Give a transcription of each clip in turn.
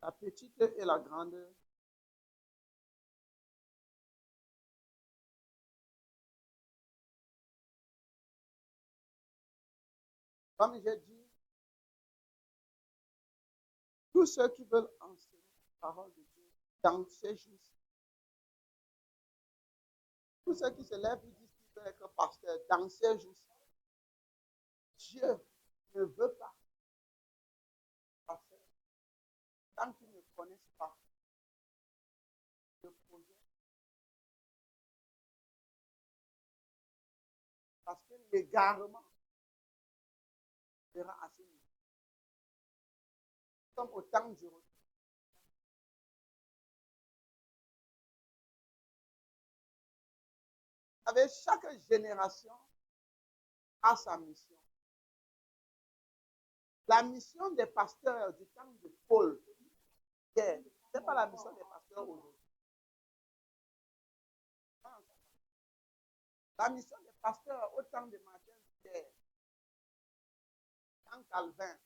la petite et la grande. Comme j'ai dit, tous ceux qui veulent enseigner la parole de Dieu dans ces jours, tous ceux qui se lèvent et disent qu'ils veulent être pasteurs dans ces jours, Dieu ne veut pas passer tant qu'ils ne connaissent pas le projet. Parce que l'égarement sera assez nouveau. Comme au temps du retour. Avec chaque génération a sa mission. La mission des pasteurs du temps de Paul, ce n'est pas la mission des pasteurs aujourd'hui. La mission des pasteurs au temps de Martin Luther, dans Calvin,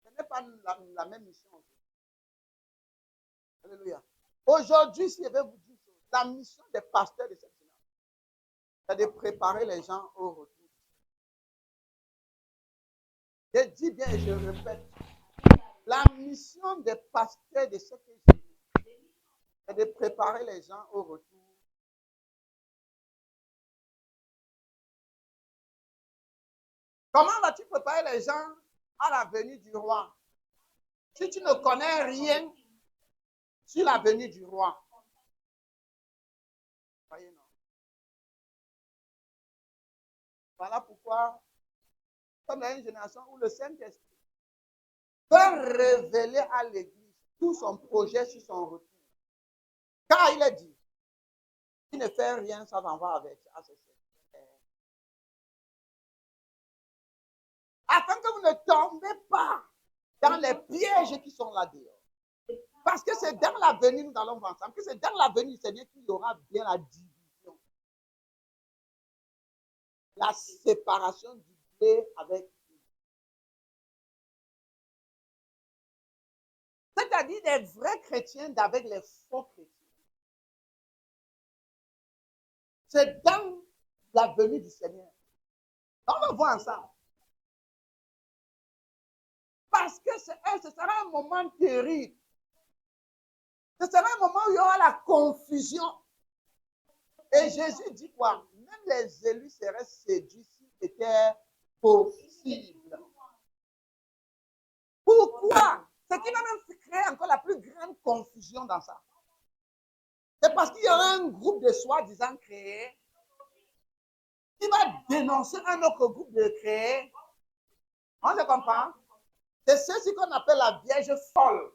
ce n'est pas la même mission aujourd'hui. Alléluia. Aujourd'hui, si je vais vous dire, la mission des pasteurs de cette génération, c'est de préparer les gens au retour. Je dis bien et je répète, la mission des pasteurs de cette génération, c'est de préparer les gens au retour. Comment vas-tu préparer les gens à la venue du roi si tu ne connais rien sur la venue du roi? Voyez, non. Voilà pourquoi, comme dans une génération où le Saint-Esprit peut révéler à l'Église tout son projet sur son retour. Car il est dit, tu ne fais rien, ça t'en va avec. Afin que vous ne tombez pas dans les pièges qui sont là dehors. Parce que c'est dans l'avenir, nous allons voir ensemble, que c'est dans l'avenir, Seigneur, qu'il y aura bien la division. La séparation du blé avec lui. C'est-à-dire des vrais chrétiens d'avec les faux chrétiens. C'est dans la venue du Seigneur. On va voir ensemble. Parce que ce sera un moment terrible. Ce sera un moment où il y aura la confusion. Et Jésus dit quoi? Même les élus seraient séduits si c'était possible. Pourquoi? Ce qui va même créer encore la plus grande confusion dans ça. C'est parce qu'il y aura un groupe de soi-disant créés qui va dénoncer un autre groupe de créés. On se comprend? C'est ceci qu'on appelle la Vierge folle.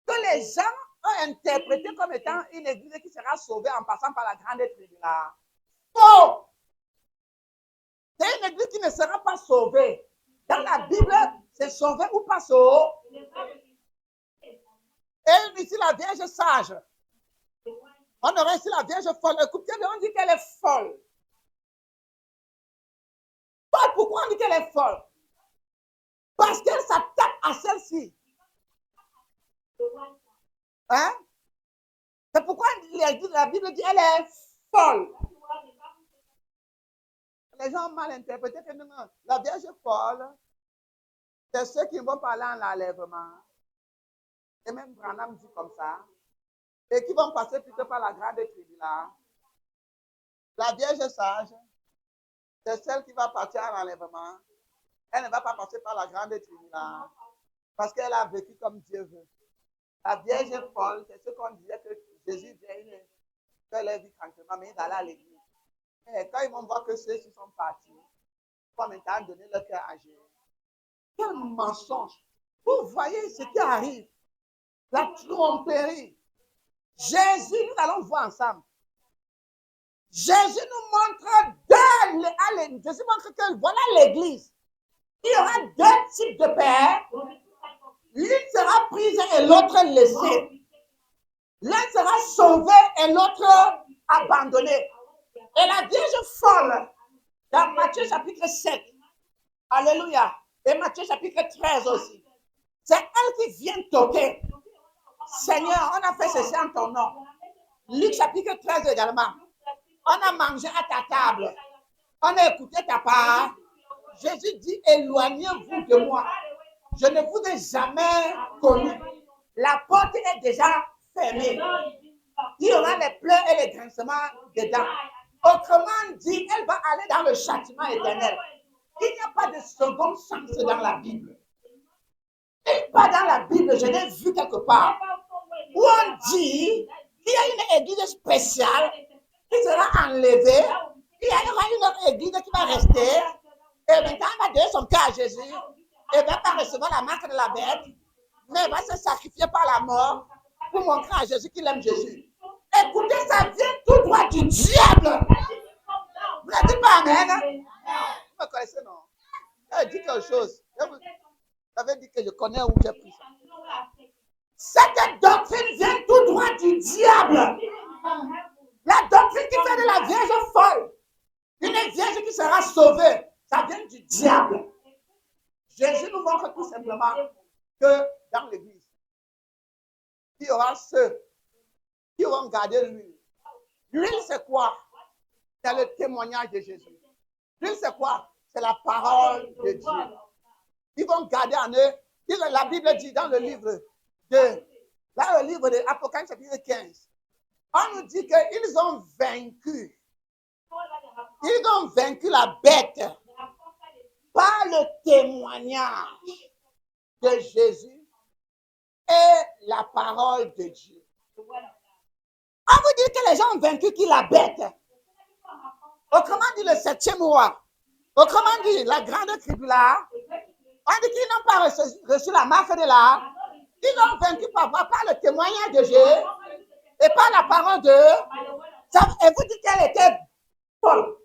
Que les gens ont interprété comme étant une église qui sera sauvée en passant par la grande tribulation. Faux! C'est une église qui ne sera pas sauvée. Dans la Bible, c'est sauvé ou pas sauvé. Et ici, la Vierge sage. On aurait ici la Vierge folle. Écoutez, on dit qu'elle est folle. Pourquoi on dit qu'elle est folle? Parce qu'elle s'attaque à celle-ci. Hein? C'est pourquoi la Bible dit qu'elle est folle. Les gens ont mal interprété que non, la Vierge folle, c'est ceux qui vont parler en l'enlèvement. Et même Branham dit comme ça. Et qui vont passer plutôt par la grande tribulation. La Vierge sage, c'est celle qui va partir à l'enlèvement. Elle ne va pas passer par la grande tribulation parce qu'elle a vécu comme Dieu veut. La Vierge folle, c'est ce qu'on disait que Jésus vient, qu'elle vit tranquillement, mais il allait à l'église. Et quand ils vont voir que ceux-ci sont partis, ils vont maintenant donner leur cœur à Jésus. Quel mensonge! Vous voyez ce qui arrive. La tromperie. Jésus, nous allons voir ensemble. Jésus nous montre Jésus montre que voilà l'église. Il y aura deux types de pères. L'une sera prise et l'autre laissée. L'un sera sauvé et l'autre abandonné. Et la Vierge folle, dans Matthieu chapitre 7, alléluia, et Matthieu chapitre 13 aussi, c'est elle qui stocker. Seigneur, on a fait ceci en ton nom. Luc chapitre 13 également. On a mangé à ta table. On a écouté ta part. Jésus dit, éloignez-vous de moi. Je ne vous ai jamais connu. La porte est déjà fermée. Il y aura les pleurs et les grincements dedans. Autrement dit, elle va aller dans le châtiment éternel. Il n'y a pas de seconde chance dans la Bible. Et pas dans la Bible, je l'ai vu quelque part, où on dit qu'il y a une église spéciale qui sera enlevée. Il y aura une autre église qui va rester. Et maintenant, elle va donner son cœur à Jésus. Elle ne va pas recevoir la marque de la bête, mais elle va se sacrifier par la mort pour montrer à Jésus qu'il aime Jésus. Écoutez, ça vient tout droit du diable. Vous ne dites pas amen? Vous me connaissez, non? Elle dit quelque chose. J'avais dit que je connais où j'ai pris ça. Cette doctrine vient tout droit du diable. La doctrine qui fait de la Vierge folle, une Vierge qui sera sauvée, ça vient du diable. Jésus nous montre tout simplement que dans l'église, il y aura ceux qui vont garder l'huile. L'huile, c'est quoi? C'est le témoignage de Jésus. L'huile, c'est quoi? C'est la parole de Dieu. Ils vont garder en eux. La Bible dit dans le livre de Apocalypse chapitre 15, on nous dit qu'ils ont vaincu. Ils ont vaincu la bête par le témoignage de Jésus et la parole de Dieu. On vous dit que les gens ont vaincu qui la bête. Autrement dit, le 7e mois. Autrement dit, la grande tribulation. On dit qu'ils n'ont pas reçu la marque de l'art. Ils l'ont vaincu par le témoignage de Jésus et par la parole de. Et vous dites qu'elle était folle.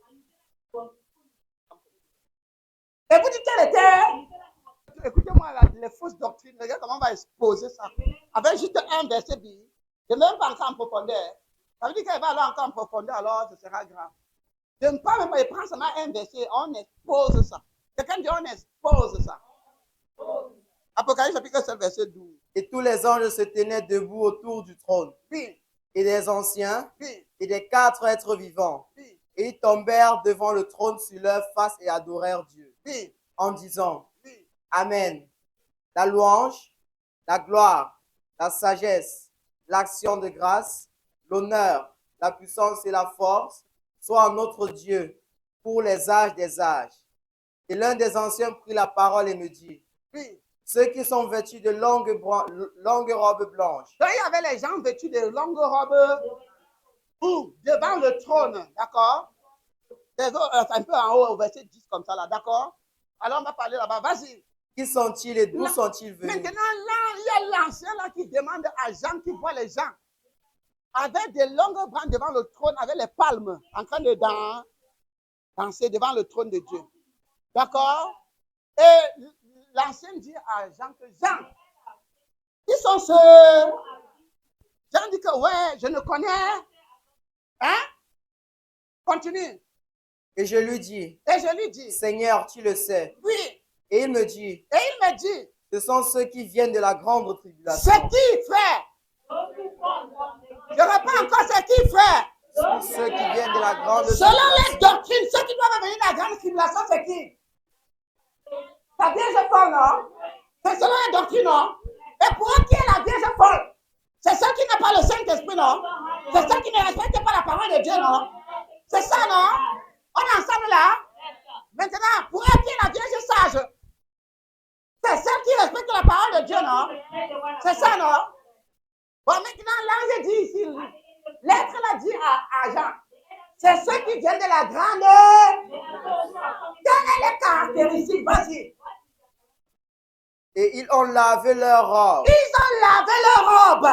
Et vous dites qu'elle était. Écoutez-moi, les fausses doctrines. Regardez comment on va exposer ça. Avec juste un verset biblique. Je ne vais même pas encore en profondeur. Ça veut dire qu'elle va aller encore en profondeur, alors ce sera grave. Je ne peux même pas prendre seulement un verset, on expose ça. Quelqu'un dit on expose ça. Apocalypse chapitre 7, verset 12. Et tous les anges se tenaient debout autour du trône. Oui. Et les anciens, Oui. et des 4 êtres vivants. Oui. Et ils tombèrent devant le trône sur leur face et adorèrent Dieu. Oui. En disant, Oui. Amen. La louange, la gloire, la sagesse, l'action de grâce, l'honneur, la puissance et la force soient à notre Dieu pour les âges des âges. Et l'un des anciens prit la parole et me dit, Oui. ceux qui sont vêtus de longues robes blanches. Donc, il y avait les gens vêtus de longues robes devant le trône, d'accord? Un peu en haut, au verset 10 comme ça, là, d'accord? Alors, on va parler là-bas, vas-y. Qui sont-ils et d'où sont-ils venus? Maintenant, là, il y a l'ancien là qui demande à Jean qui voit les gens avec des longues branches devant le trône, avec les palmes, en train de danser devant le trône de Dieu. D'accord? Et l'ancien dit à Jean que Jean, qui sont ceux? Jean dit que ouais, je ne connais. Hein? Continue. Et je lui dis, Seigneur, tu le sais. Oui. Et il me dit, ce sont ceux qui viennent de la grande tribulation. C'est qui, frère? Je reprends encore, c'est qui, frère? Ceux qui viennent de la grande tribulation. Selon les tribulation. doctrines, ceux qui doivent venir de la grande tribulation, c'est qui? La Vierge folle, non? C'est selon les doctrines, non? Et pour eux, qui est la Vierge folle? C'est celle qui n'a pas le Saint-Esprit, non? C'est celle qui ne respecte pas la parole de Dieu, non? C'est ça, non? On est ensemble là? Maintenant, pour eux, qui est la Vierge sage? C'est celle qui respecte la parole de Dieu, non? C'est ça, non? Bon, maintenant, l'ange dit ici, l'être l'a dit à Jean. C'est ceux qui viennent de la grande. Quelles sont les caractéristiques? Vas-y. Et ils ont lavé leurs robes. Ils ont lavé leurs robes.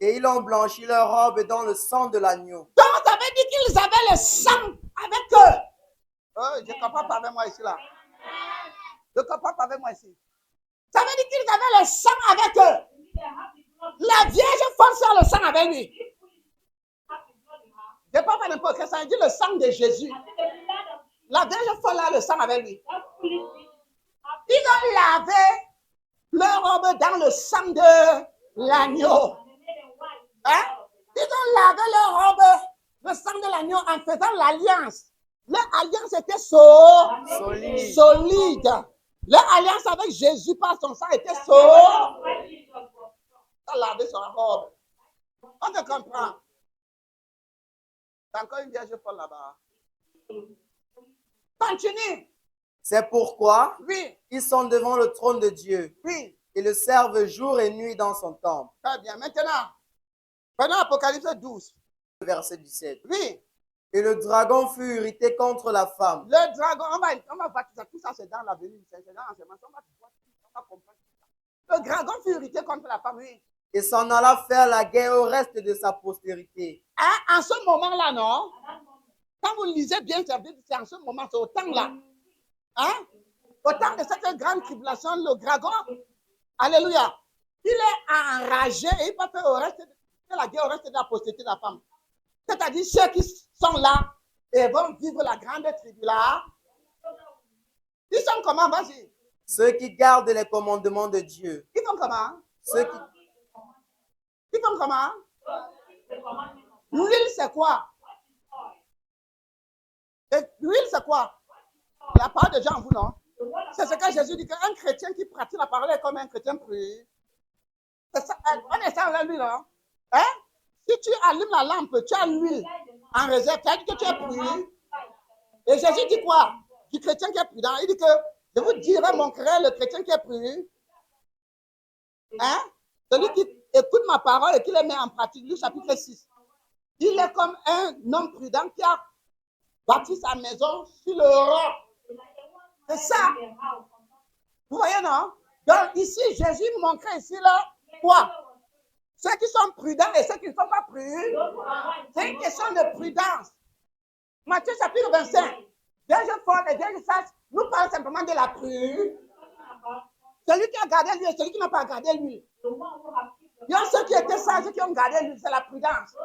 Et ils ont blanchi leurs robes dans le sang de l'agneau. Donc, ça veut dire qu'ils avaient le sang avec eux. Oh, je ne comprends pas avec moi ici, là. Je ne comprends pas avec moi ici. Ça veut dire qu'ils avaient le sang avec eux. La Vierge folle sort le sang avec lui. Je ne parle pas n'importe quoi, ça dit le sang de Jésus. La Vierge folle a le sang avec lui. Ils ont lavé leur robe robes dans le sang de l'agneau. Hein? Ils ont lavé leurs robes, le sang de l'agneau, en faisant l'alliance. Leur alliance était Solide. solide. Leur alliance avec Jésus par son sang était solide. Ils ont lavé son robe. On te comprend. C'est encore une vierge folle là-bas. Continue. C'est pourquoi Oui, ils sont devant le trône de Dieu oui. et le servent jour et nuit dans son temple. Très bien. Maintenant, prenons Apocalypse 12. Verset 17. Oui, Et le dragon fut irrité contre la femme. le dragon, on va voir tout ça, c'est dans l'avenir, c'est dans l'enseignement, on va comprendre tout ça. Le dragon fut irrité contre la femme, oui. Et s'en alla faire la guerre au reste de sa postérité. Hein? En ce moment-là, non? Quand vous lisez bien cette Bible, c'est en ce moment, c'est au temps-là. Hein? Au temps de cette grande tribulation, le dragon, alléluia, il est enragé et il va faire la guerre au reste de la postérité de la femme. C'est-à-dire ceux qui sont là et vont vivre la grande tribulation. Ils sont comment? Vas-y. Ceux qui gardent les commandements de Dieu. Ils font comment? Ceux qui... Ils font comment? L'huile, c'est quoi? L'huile, c'est quoi? La parole de Dieu en vous, non? C'est ce que Jésus dit, qu'un chrétien qui pratique la parole est comme un chrétien pris. C'est ça, on est ça dans l'huile, non? Hein? Si tu allumes la lampe, tu as l'huile en réserve, tu as dit que tu es pris. Et Jésus dit quoi? Du chrétien qui est prudent. Il dit que je vous dirai, mon frère, le chrétien qui est pris. Hein? Celui qui écoute ma parole et qui les met en pratique. Luc chapitre 6. Il est comme un homme prudent qui a bâti sa maison sur le roc. C'est ça. Vous voyez, non? Donc ici, Jésus montrait ici là quoi? Ceux qui sont prudents et ceux qui ne sont pas prudents. C'est une question de prudence. Matthieu chapitre 25. Vierge folle et vierge sage nous parle simplement de la prudence. Celui qui a gardé lui et celui qui n'a pas gardé lui. Il y a ceux qui étaient sages et qui ont gardé lui, c'est la prudence.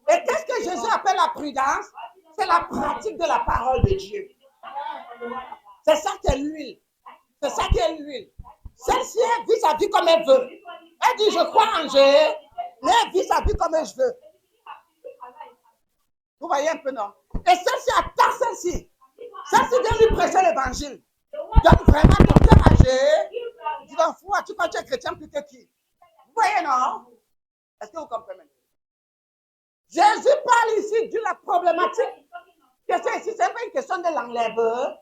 Et qu'est-ce que Jésus appelle la prudence? C'est la pratique de la parole de Dieu. C'est ça qui est l'huile. C'est ça qui est l'huile. Celle-ci vit sa vie comme elle veut. Elle dit, je crois en Dieu, mais elle vit sa vie comme je veux. Vous voyez un peu, non? Et celle-ci attend celle-ci. Celle-ci vient lui prêcher l'évangile. Donc vraiment, ton cœur âgé, tu t'en fous, tu crois que tu es chrétien plus que qui? Vous voyez, non? Est-ce que vous comprenez? Jésus parle ici de la problématique. Que c'est ici, ce n'est pas une question de l'enlèveur.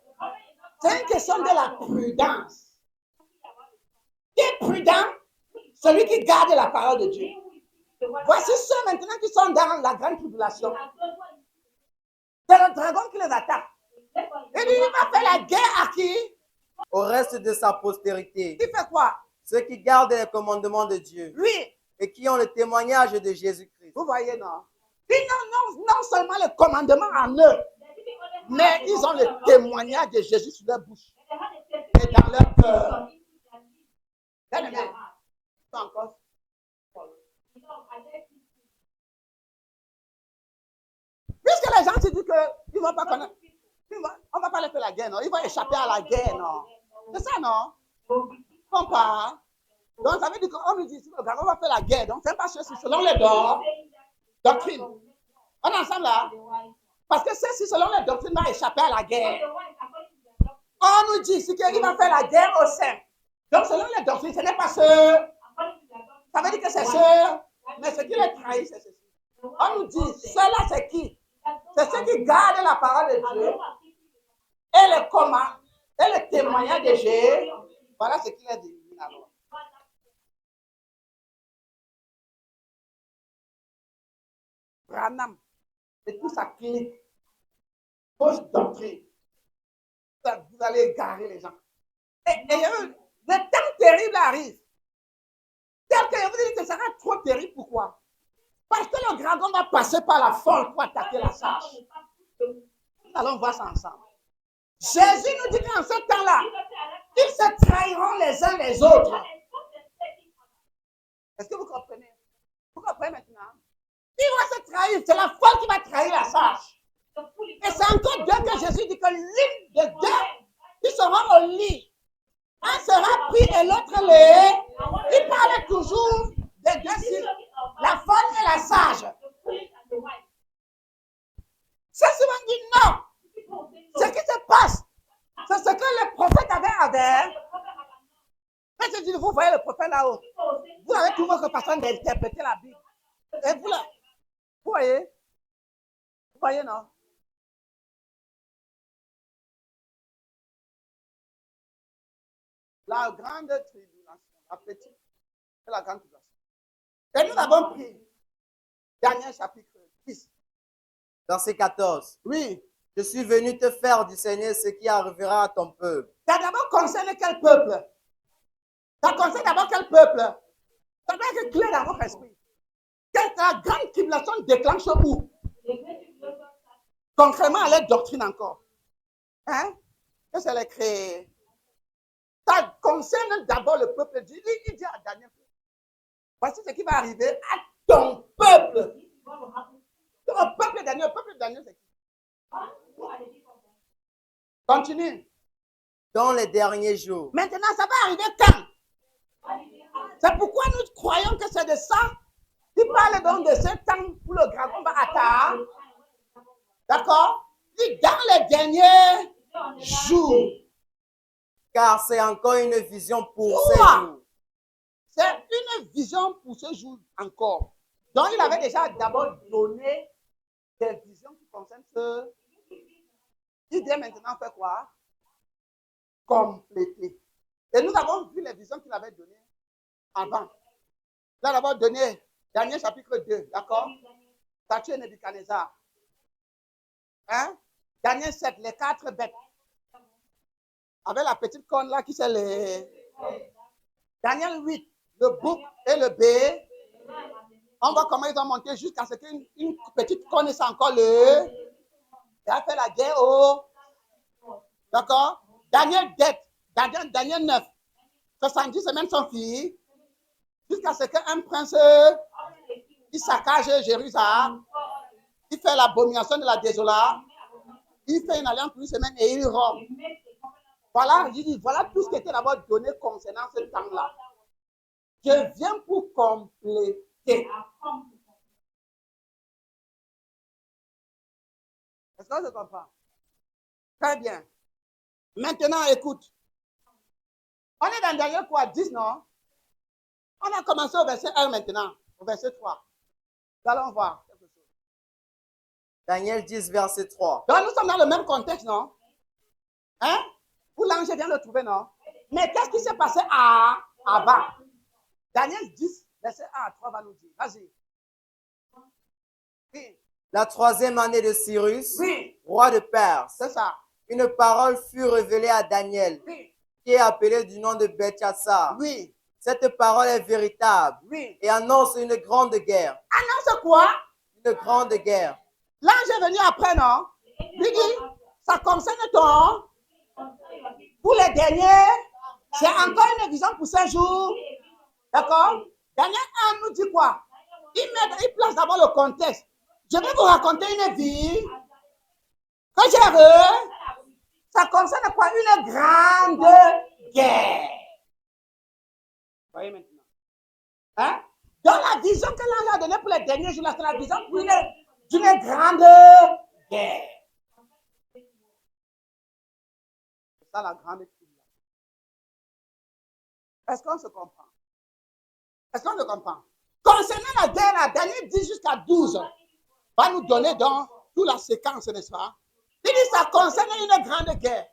C'est une question de la prudence. Qui est prudent? Celui qui garde la parole de Dieu. Voici ceux maintenant qui sont dans la grande tribulation. C'est le dragon qui les attaque. Et lui, il va faire la guerre à qui? Au reste de sa postérité. Qui fait quoi? Ceux qui gardent les commandements de Dieu. Lui. Et qui ont le témoignage de Jésus-Christ. Vous voyez, non? Ils n'ont non seulement le commandement en eux, mais ils ont le témoignage de Jésus sur leur bouche et dans leur cœur. Bien-aimé, encore. Puisque les gens se disent qu'ils ne vont pas connaître, on ne va pas les faire la guerre, non? Ils vont échapper à la guerre, non? C'est ça, non? On part. Donc, ça veut dire qu'on nous dit, on va faire la guerre. Donc, c'est pas ceci, selon les doctrines. On est ensemble là? Parce que ceci, selon les doctrines, va échapper à la guerre. On nous dit ici qu'il va faire la guerre au sein. Donc, selon les doctrines, ce n'est pas ce. Ça veut dire que c'est ce. Mais ce qui les trahit, c'est ceci. On nous dit, cela, c'est qui? C'est ceux qui gardent la parole de Dieu et le comment et le témoignage de Jésus. Voilà ce qu'il a dit. Alors. Branham et tout ça clique. Fausse doctrine. Vous allez égarer les gens. Et le temps terrible arrive. Tel que vous dites que ça sera trop terrible. Pourquoi? Parce que le dragon va passer par la folle pour attaquer la sage. Nous allons voir ça ensemble. Jésus nous dit qu'en ce temps-là, ils se trahiront les uns les autres. Est-ce que vous comprenez? Vous comprenez maintenant? Ils vont se trahir. C'est la folle qui va trahir la sage. Et c'est encore deux que Jésus dit que l'une de deux, ils seront au lit. Un sera pris et l'autre l'est. Il je dis, vous voyez le prophète là-haut. Vous avez tout votre façon d'interpréter la Bible. Et vous, là, vous voyez? Vous voyez, non? La grande tribulation, la petite et la grande tribulation. Et nous avons pris Daniel chapitre 10. Verset 14. Oui. Je suis venu te faire discerner ce qui arrivera à ton peuple. Ça d'abord concerne quel peuple? Ça concerne d'abord quel peuple? Ça doit être clair dans votre esprit. La grande tribulation déclenche où? Concrètement à la doctrine encore. Hein? Que c'est les créés. Ça concerne d'abord le peuple. Il dit à Daniel, voici ce qui va arriver à ton peuple. Le peuple de Daniel, c'est qui? Continue. Dans les derniers jours. Maintenant, ça va arriver quand? C'est pourquoi nous croyons que c'est de ça. Il parle donc de ce temps où le dragon va attaquer. D'accord? Il dit dans les derniers jours. Car c'est encore une vision pour ces jours. C'est une vision pour ce jour encore. Donc, il avait déjà d'abord donné des visions qui concernent ce. Il dit maintenant fait quoi? Compléter. Et nous avons vu les visions qu'il avait données avant. Il a d'abord donné Daniel chapitre 2, d'accord? Ça tue Nebuchadnezzar. Hein? Daniel 7, les 4 bêtes. Avec la petite corne là qui c'est les. Daniel 8, le bouc et le bé. On voit comment ils ont monté jusqu'à ce qu'une petite corne c'est encore le. Il a fait la guerre au. D'accord? Daniel 10, Daniel 9. 70 semaines sont finies. Jusqu'à ce qu'un prince, il saccage Jérusalem. Il fait l'abomination de la désolation. Il fait une alliance pour une semaine et il rompt. Voilà, je dis, voilà tout ce qui était d'abord donné concernant ce temps-là. Je viens pour compléter. Est-ce que je comprends? Très bien. Maintenant, écoute. On est dans Daniel quoi? 10, non? On a commencé au verset 1 maintenant, au verset 3. Nous allons voir quelque chose. Daniel 10, verset 3. Donc, nous sommes dans le même contexte, non? Hein? Où l'ange vient le trouver, non? Mais qu'est-ce qui s'est passé avant? Daniel 10, verset 1 à 3 va nous dire. Vas-y. Oui. La 3e année de Cyrus, Oui. roi de Perse. C'est ça. Une parole fut révélée à Daniel, Oui. qui est appelé du nom de Belchassar. Oui. Cette parole est véritable Oui. et annonce une grande guerre. Annonce quoi? Une grande guerre. L'ange est venu après, non? Lui dit, ça concerne ton. Pour les derniers, c'est encore une vision pour ces jours. D'accord? Daniel 1 nous dit quoi? Il place d'abord le contexte. Je vais vous raconter une vie que j'ai eue. Ça concerne quoi? Une grande guerre. Vous voyez maintenant? Hein? Dans la vision que l'ange a donnée pour les derniers jours, c'est la vision pour d'une grande guerre. C'est ça la grande tribulation. Est-ce qu'on se comprend? Est-ce qu'on se comprend? Concernant la guerre, Daniel 10 jusqu'à 12 va nous donner dans toute la séquence, n'est-ce pas? Il dit ça concerne une grande guerre.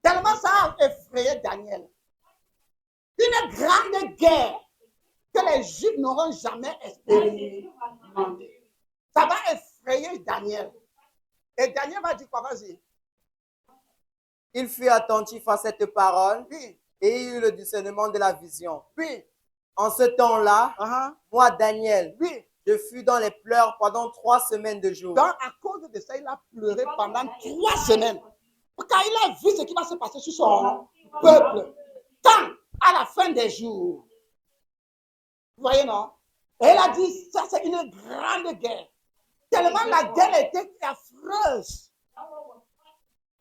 Tellement ça a effrayé Daniel. Une grande guerre que les Juifs n'auront jamais expérimentée. Ça va effrayer Daniel. Et Daniel va dire quoi? Vas-y. Il fut attentif à cette parole, Oui. et il eut le discernement de la vision. Oui. En ce temps-là, moi, Daniel, oui. je fus dans les pleurs pendant 3 semaines de jours. Donc, à cause de ça, il a pleuré pendant 3 semaines. Car il a vu ce qui va se passer sur son peuple. Quand, à la fin des jours, vous voyez, non? Et il a dit, ça c'est une grande guerre. Tellement la guerre était affreuse.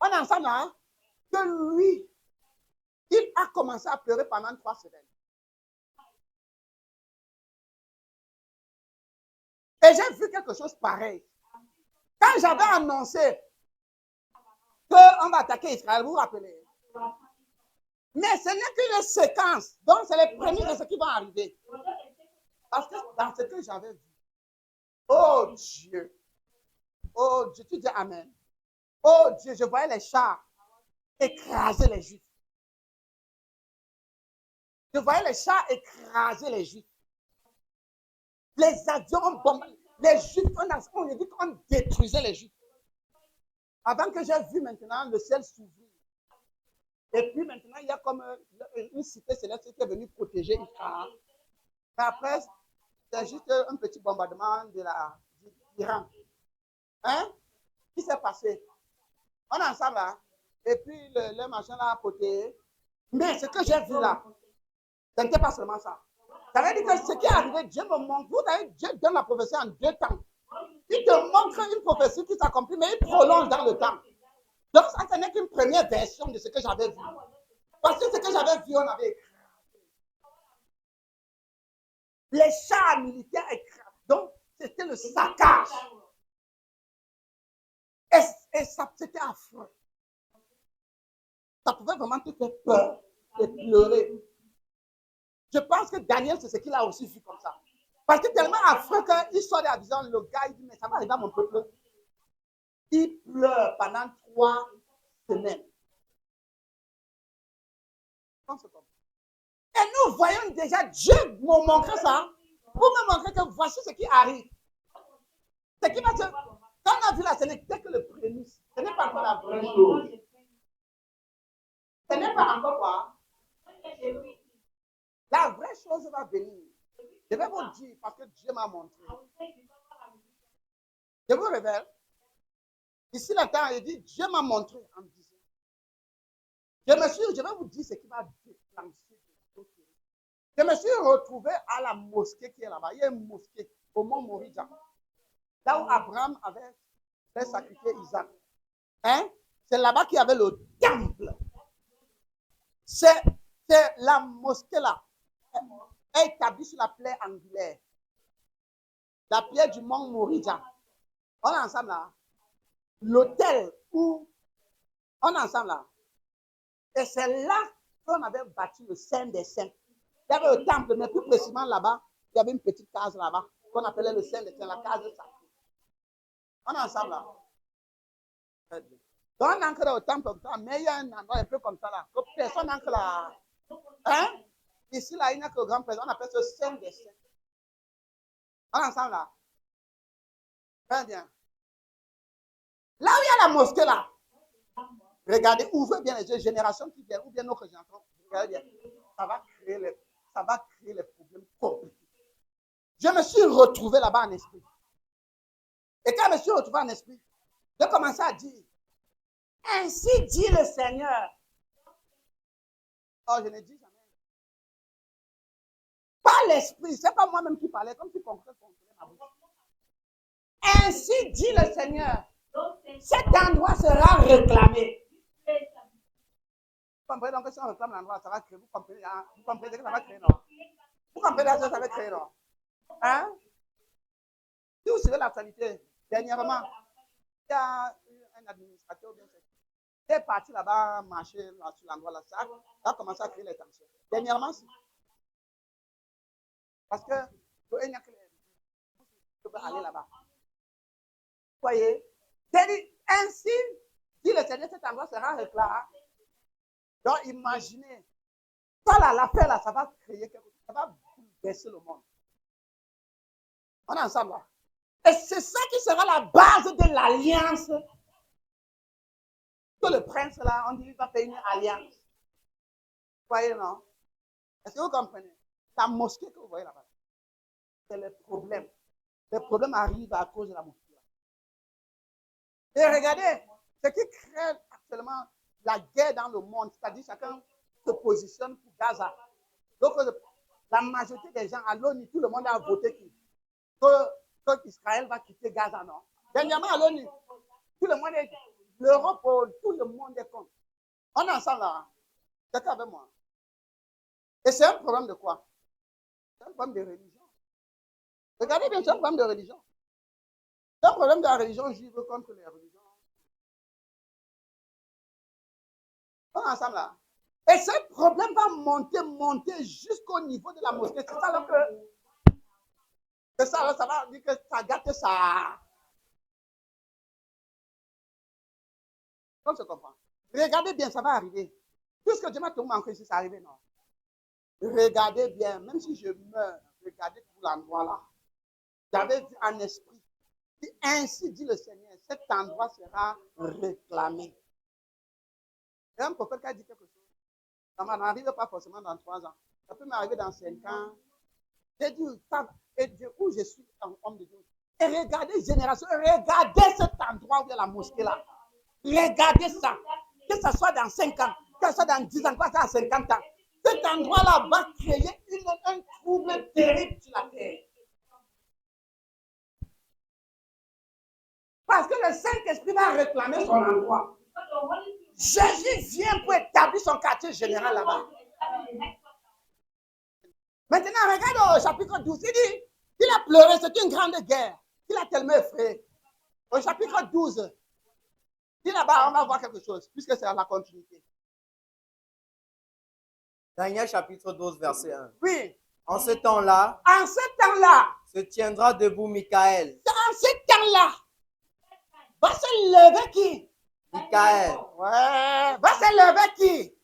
On est ensemble, hein? Que lui, il a commencé à pleurer pendant 3 semaines. Et j'ai vu quelque chose pareil. Quand j'avais annoncé qu'on va attaquer Israël, vous vous rappelez? Mais ce n'est qu'une séquence. Donc, c'est les prémices de ce qui va arriver. Parce que dans ce que j'avais vu, oh Dieu, tu dis Amen. Oh Dieu, je voyais les chars écraser les Juifs. Je voyais les chars écraser les Juifs. Les avions ont bombardé. Les Juifs, on a dit qu'on détruisait les Juifs. Avant que j'ai vu maintenant le ciel s'ouvrir. Et puis maintenant, il y a comme une cité céleste qui est venue protéger Israël. Mais après, c'est juste un petit bombardement de l'Iran. Hein? Qui s'est passé? On est ensemble là. Et puis le machin là a poté. Mais ce que j'ai vu là, ce n'était pas seulement ça. Ça veut dire que ce qui est arrivé, Dieu me montre. Vous savez, Dieu donne la prophétie en 2 temps. Il te montre une prophétie qui s'accomplit, mais il prolonge dans le temps. Donc, ça, ce n'est qu'une première version de ce que j'avais vu. Parce que ce que j'avais vu, on avait écrit. Les chars militaires écrasés. Donc, c'était le saccage. Et ça, c'était affreux. Ça pouvait vraiment te faire peur et pleurer. Je pense que Daniel, c'est ce qu'il a aussi vu comme ça. Parce que tellement affreux qu'il sort de la vision, le gars, il dit, mais ça va arriver à mon peuple. Il pleure pendant 3 semaines. Et nous voyons déjà, Dieu me montrer ça, pour me montrer que voici ce qui arrive. Ce qui va se... Quand on a vu là, ce n'était que le prémisse. Ce n'est pas encore la vraie chose. Ce n'est pas encore quoi. La vraie chose va venir. Je vais vous dire parce que Dieu m'a montré. Je vous révèle. Ici, le temps, il dit, Dieu m'a montré en me disant. Je vais vous dire ce qui va déclencher. Je me suis retrouvé à la mosquée qui est là-bas. Il y a une mosquée au mont Moriah. Là où Abraham avait fait sacrifier Isaac. Hein? C'est là-bas qu'il y avait le temple. C'est la mosquée là. Elle est établie sur la plaie angulaire. La pierre du mont Moriah. On est ensemble là. L'hôtel où on est ensemble là. Et c'est là qu'on avait bâti le Saint des Saints. Il y avait le temple, mais plus précisément là-bas, il y avait une petite case là-bas qu'on appelait le Saint des Saints, la case sacrée. On est ensemble là. Donc on entre au temple comme ça, mais il y a un endroit un peu comme ça là. Que personne n'entre là. Hein? Ici là, il n'y a que le grand président, on appelle ça Saint des Saints. On est ensemble là. Très bien. Là où il y a la mosquée là, regardez, ouvrez bien les yeux, génération qui vient, ou bien notre génération, regardez bien, ça va créer les problèmes compliqués. Je me suis retrouvé là-bas en esprit. Et quand je me suis retrouvé en esprit, j'ai commencé à dire, ainsi dit le Seigneur. Oh, je ne dis jamais. Pas l'esprit, c'est pas moi-même qui parlais, comme si contrôlait ma bouche. Ainsi dit le Seigneur. Cet endroit sera réclamé. Vous comprenez donc que si on réclame l'endroit, ça va créer. Vous comprenez que ça va créer, non? Vous comprenez que ça va créer, non? Hein? Si vous suivez l'actualité, dernièrement, il y a un administrateur qui est parti là-bas, marcher là, sur l'endroit là, ça a commencé à créer les tensions. Dernièrement, c'est. Parce que il n'y a que les. Vous pouvez aller là-bas. Vous voyez? Ainsi, dit le Seigneur, cet endroit sera réclamé. Donc, imaginez, ça là, l'affaire là, ça va créer quelque chose, ça va baisser le monde. On est ensemble là. Et c'est ça qui sera la base de l'alliance. Que le prince là, on dit qu'il va faire une alliance. Vous voyez, non? Est-ce que vous comprenez? La mosquée que vous voyez là-bas, c'est le problème. Les problèmes arrivent à cause de la mosquée. Et regardez, ce qui crée actuellement la guerre dans le monde, c'est-à-dire chacun se positionne pour Gaza. Donc, la majorité des gens à l'ONU, tout le monde a voté que Israël va quitter Gaza, non? Dernièrement à l'ONU, tout le monde est, l'Europe, tout le monde est contre. On est ensemble là. C'est avec moi. Et c'est un problème de quoi? C'est un problème de religion. Regardez bien, c'est un problème de religion. C'est un problème de la religion juive contre les religions. On est ensemble là. Et ce problème va monter jusqu'au niveau de la mosquée. C'est ça alors que ça va dire que ça gâte ça. On se comprend. Regardez bien, ça va arriver. Tout ce que Dieu m'a tout manqué ici, ça arrive, non? Regardez bien, même si je meurs, regardez tout l'endroit là. J'avais dit en esprit, ainsi dit le Seigneur, cet endroit sera réclamé. Il y a un prophète qui a dit quelque chose. Ça ne m'arrive pas forcément dans 3 ans. Ça peut m'arriver dans 5 ans. J'ai dit, et Dieu, où je suis un homme de Dieu. Et regardez, génération, regardez cet endroit où il y a la mosquée là. Regardez ça. Que ce soit dans 5 ans, que ce soit dans 10 ans, que ce soit dans 50 ans. Cet endroit-là va créer un trouble terrible sur la terre. Parce que le Saint-Esprit va réclamer son endroit. Jésus vient pour établir son quartier général là-bas. Maintenant, regarde au chapitre 12. Il a pleuré, c'est une grande guerre. Il a tellement effrayé. Au chapitre 12, il là-bas, on va voir quelque chose, puisque c'est à la continuité. Daniel chapitre 12, verset 1. Oui. En ce temps-là, se tiendra debout Michaël. En ce temps-là, va se lever qui? Michaël. Ouais. Va se lever qui?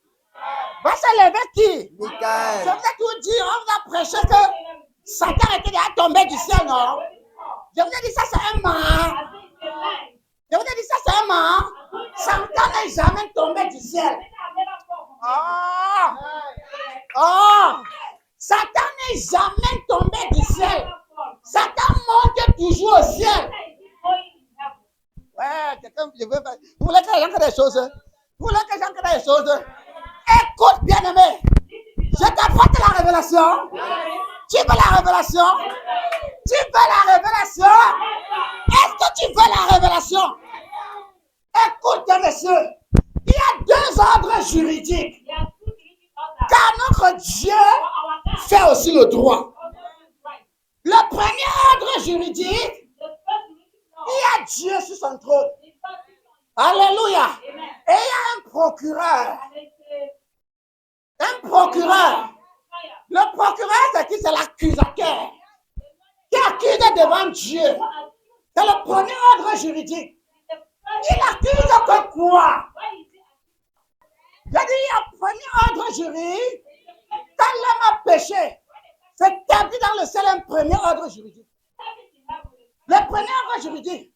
Va se lever qui? Michaël. Je vais tout dire, on va prêcher que Satan était déjà tombé du ciel, non? Je vous ai dit ça, c'est un mort. Je vous ai dit ça, c'est un mort. Satan n'est jamais tombé du ciel. Satan n'est jamais tombé du ciel. Satan monte toujours au ciel. Ouais, quelqu'un, vous voulez que j'en crée des choses? Vous voulez que j'en crée des choses? Écoute, bien-aimé. Je t'apporte la révélation. Tu veux la révélation? Tu veux la révélation? Est-ce que tu veux la révélation? Écoute, monsieur. Il y a 2 ordres juridiques. Car notre Dieu fait aussi le droit. Le premier ordre juridique, il y a Dieu sur son trône. Alléluia. Et il y a un procureur. Un procureur. Le procureur, c'est qui? C'est l'accusateur. Qui accuse devant Dieu. C'est le premier ordre juridique. Il accuse que quoi? J'ai dit, il y a un premier ordre juridique. Quand l'homme a péché, c'est établi dans le ciel un premier ordre juridique. Le premier ordre juridique,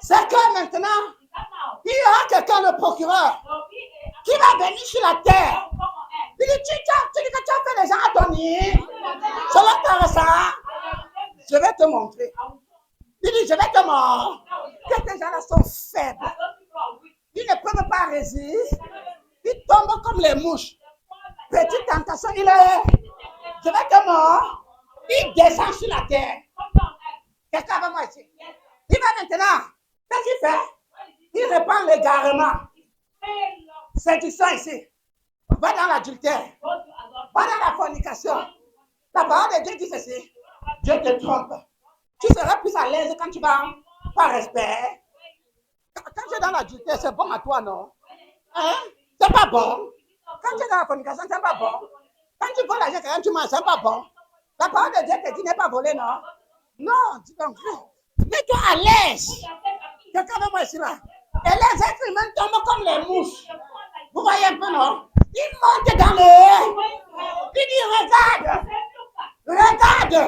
c'est que maintenant, il y aura quelqu'un, le procureur, qui va venir sur la terre. Il dit, tu dis que tu as fait les gens à ton nid. Selon ta ressort, je vais te montrer. Il dit, je vais te montrer que ces gens-là sont faibles. Ils ne peuvent pas résister. Ils tombent comme les mouches. Petite tentation, il est. Je vais te montrer. Il descend sur la terre. Quelqu'un avec moi ici. Il va maintenant. Qu'est-ce qu'il fait? Il répand l'égarement. Séduction ici. Va dans l'adultère. Va dans la fornication. La parole de Dieu dit ceci. Dieu te trompe. Tu seras plus à l'aise quand tu vas par respect. Quand tu es dans l'adultère, c'est bon à toi, non? Hein? C'est pas bon. Quand tu es dans la fornication, c'est pas bon. Quand tu voles l'argent, quand tu manges, c'est pas bon. La parole de Dieu te dit n'est pas volé, non? Non, dis donc. Mets-toi à l'aise. Quelqu'un avec moi ici là. Et les êtres humains tombent comme les mouches. Vous voyez un peu, non? Ils montent dans le air. Il dit, regarde. Regarde.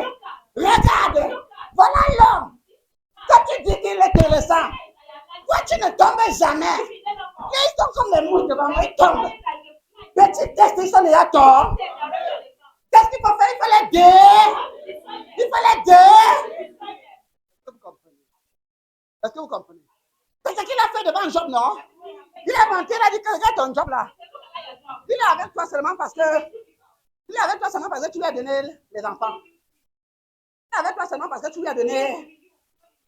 Regarde. Voilà l'homme. Quand tu dis qu'il est intéressant, pourquoi tu ne tombes jamais? Ils sont comme les mouches devant moi, ils tombent. Petit test, ils sont déjà tombés. Qu'est-ce qu'il faut faire? Il faut l'aider. Il faut l'aider. Est-ce que vous comprenez? C'est ce qu'il a fait devant Job, non? Il a menti, il a dit que regarde ton job là. Il est avec toi seulement parce que tu lui as donné les enfants. Il est avec toi seulement parce que tu lui as donné.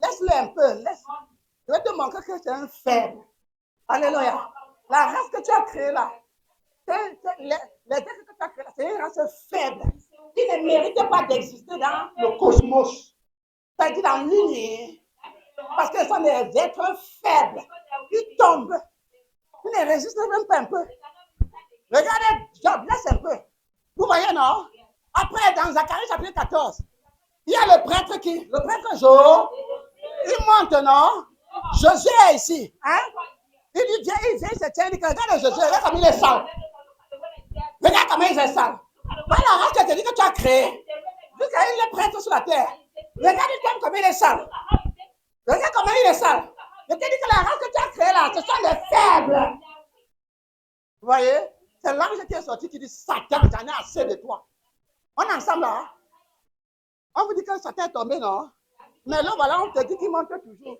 Laisse-le un peu. Je vais te montrer que c'est un faible. Alléluia. La race que tu as créée là, les êtres que tu as créés là, c'est une race faible. Qui ne mérite pas d'exister dans le cosmos. C'est-à-dire dans l'univers. Parce que ce sont des êtres faibles. Ils tombent. Ils ne résistent même pas un peu. Regardez Job, laisse un peu. Vous voyez, non? Après, dans Zacharie chapitre 14, il y a le prêtre Job, il monte, non? Josué est ici. Hein? Il dit, Dieu, il se tient, il dit, regarde Josué, regarde comme il est sale. Regarde comment il est sale. Voilà la race que tu dis que tu as créé. Jusqu'à il est prêtre sur la terre. Regarde comme il est sale. Regarde comment il est sale. Je te dis que la race que tu as créée là, ce sont les faibles. Vous voyez? C'est l'ange qui est sorti qui dit, Satan, j'en ai assez de toi. On est ensemble là. Hein? On vous dit que Satan est tombé, non? Mais là, voilà, on te dit qu'il monte toujours.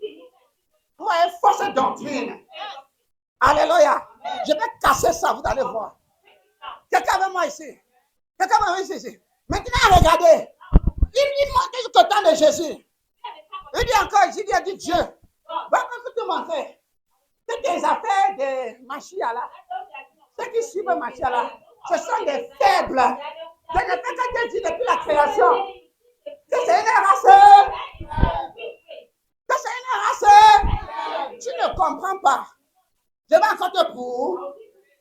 Vous voyez, fausse doctrine. Alléluia. Je vais casser ça, vous allez voir. Quelqu'un avec moi ici. Quelqu'un avec moi ici. Maintenant, regardez. Il montre jusqu'au temps de Jésus. Il dit encore, il dit Dieu, va te montrer que tes affaires de Machia là, ceux qui suivent Machia là, ce sont des faibles. Je ne fais que te dire depuis la création que c'est une race. Que c'est une race. Tu ne comprends pas. Je vais encore te prouver.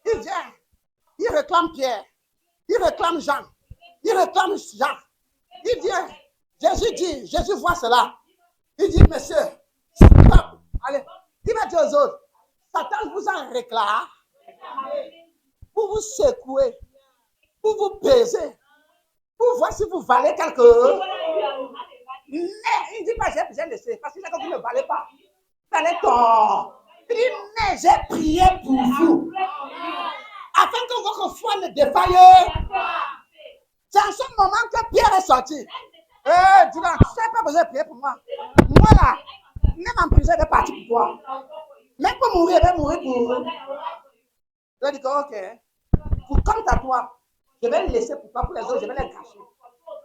Il vient. Il réclame Pierre. Il réclame Jean. Il réclame Jacques. Il vient. Jésus voit cela. Il dit, monsieur, allez, il va dire aux autres, Satan vous en réclame pour vous secouer, pour vous baiser, pour voir si vous valez quelque chose. Mais il ne dit pas, j'ai laissé, parce qu'il sait que vous ne valez pas. Vous allez tort. Il dit, mais j'ai prié pour vous, afin que votre foi ne défaille. C'est en ce moment que Pierre est sorti. Dis donc, tu n'as pas besoin de prier pour moi. Moi là, même en prison, je vais partir pour toi. Même pour mourir, je vais mourir pour vous. Je dis que, ok, comme à toi, je vais le laisser pour toi, pour les autres, je vais les cacher.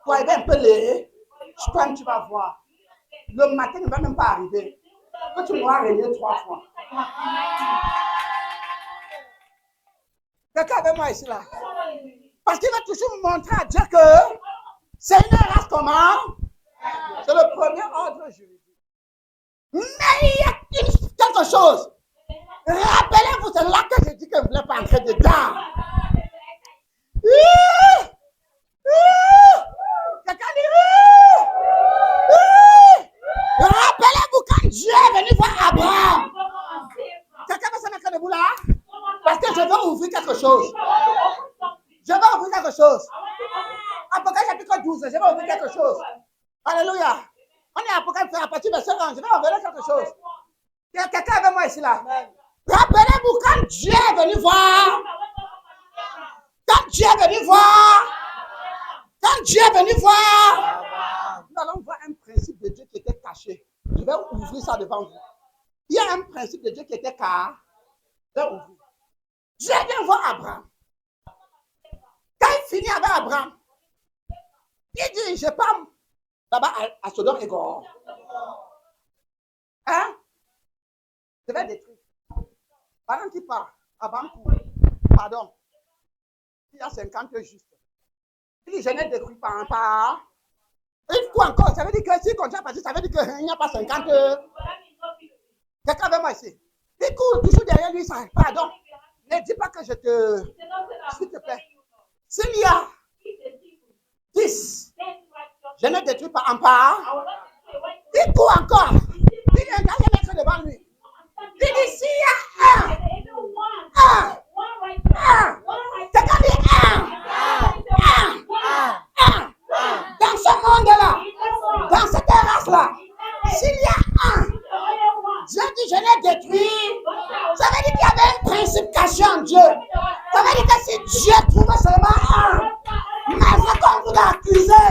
Toi, il va un peu les, toi, tu vas voir. Le matin ne va même pas arriver. Que tu m'auras régné 3 fois. Quelqu'un avec moi ici là. Parce qu'il va toujours montrer à Dieu que c'est une race comment? C'est le premier ordre juridique. Mais il y a quelque chose. Rappelez-vous, c'est là que j'ai dit que vous ne voulez pas entrer dedans. Quelqu'un dit rappelez-vous quand Dieu est venu voir Abraham. Quelqu'un va se mettre debout là? Parce que je veux ouvrir quelque chose. Je vais ouvrir quelque chose. Apocalypse chapitre 12, je vais ouvrir quelque chose. Alléluia. On est à Apocalypse à partir de verset 1, je vais ouvrir quelque chose. Il y a quelqu'un avec moi ici là. Rappelez-vous quand Dieu est venu voir. Quand Dieu est venu voir. Quand Dieu est venu voir. Nous allons voir un principe de Dieu qui était caché. Je vais ouvrir ça devant vous. Il y a un principe de Dieu qui était caché. Je vais ouvrir. Dieu vient voir Abraham. Quand il finit avec Abraham, il dit, je pars là-bas à Sodome et Gomorrhe. Hein? Je vais détruire. Pendant qu'il part, Abraham court. Pardon. Il y a 50 justes. Il dit, je n'ai détruit pas un pas. Il court encore. Ça veut dire que si on continue à partir, ça veut dire qu'il n'y a pas 50. Quelqu'un avec moi ici. Il court toujours derrière lui. Pardon. Ne dis pas que je te... S'il te plaît. S'il y a 10, je ne détruis pas un pas. Il court encore. Il y a un gars qui est devant lui. Il dit s'il y a un. Quelqu'un dit un. Dans ce monde-là, dans cette race-là, s'il y a un, Dieu dit je l'ai détruit. Ça veut dire qu'il y avait un principe caché en Dieu. Ça veut dire que si Dieu trouvait seulement un, mais c'est comme vous l'accusez.